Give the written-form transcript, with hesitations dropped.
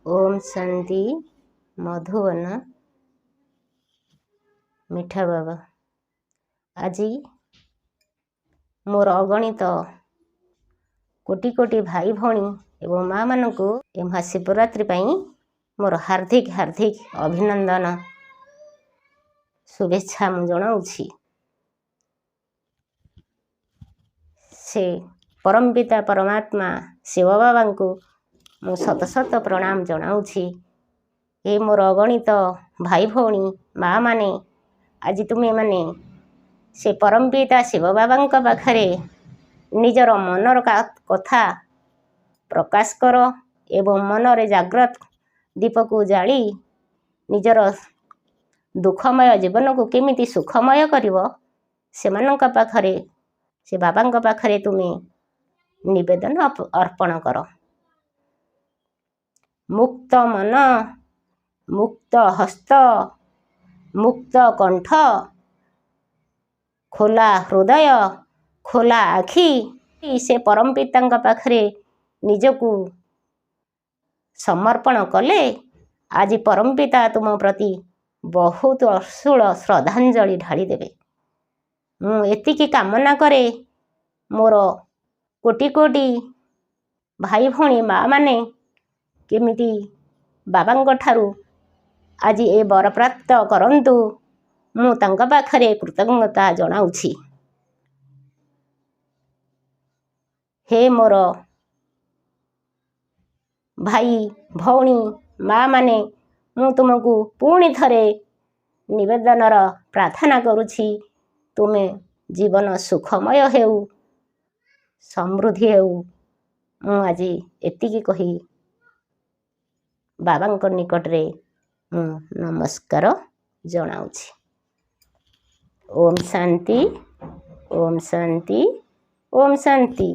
ओम शांति। मधुबन मिठा बाबा आज मोर अगणित कोटि कोटि भाई भौणी एवं माँ मानू ए महाशिवरात्रि मोर हार्दिक हार्दिक अभिनंदन शुभेच्छा मु जनाऊँगी। से परम पिता परमात्मा शिव बाबा को मु शत शत प्रणाम जनाऊँगी। हे मोर अगणित भाई भौणी माँ माने आज तुम्हें माने से परम पिता शिव बाबा पाखरे निजर मनर कथा प्रकाश कर एवं मनरे जाग्रत दीप को जाली निजर दुखमय जीवन को केमिति सुखमय करिवो सेमानंका पाखरे से बाबा पाखरे तुम्हें निवेदन अर्पण कर। मुक्त मन मुक्त हस्त मुक्त कंठ खोला हृदय खोला आखि से परम पिता पाखरे निजकू समर्पण कले आज परम पिता तुम प्रति बहुत अश्रुल श्रद्धांजलि ढाली देवे। मु एतिकी कामना करे मोर कोटि कोटि भाई भौणी माँ माने केमिति बाबा ठारू आज ए वर प्राप्त करंतु मु तांका पाखरे कृतज्ञता जनाऊँगी। हे मोर भाई भौणी माँ माने मु तुमको पुणी थरे निवेदनर प्रार्थना करुछि तुमे जीवन सुखमय हेउ समृद्धि हेउ। मु आज एतिकी कही बाबा निकटरे मु नमस्कार जनाऊँगी। ओम शांति ओम शांति ओम शांति।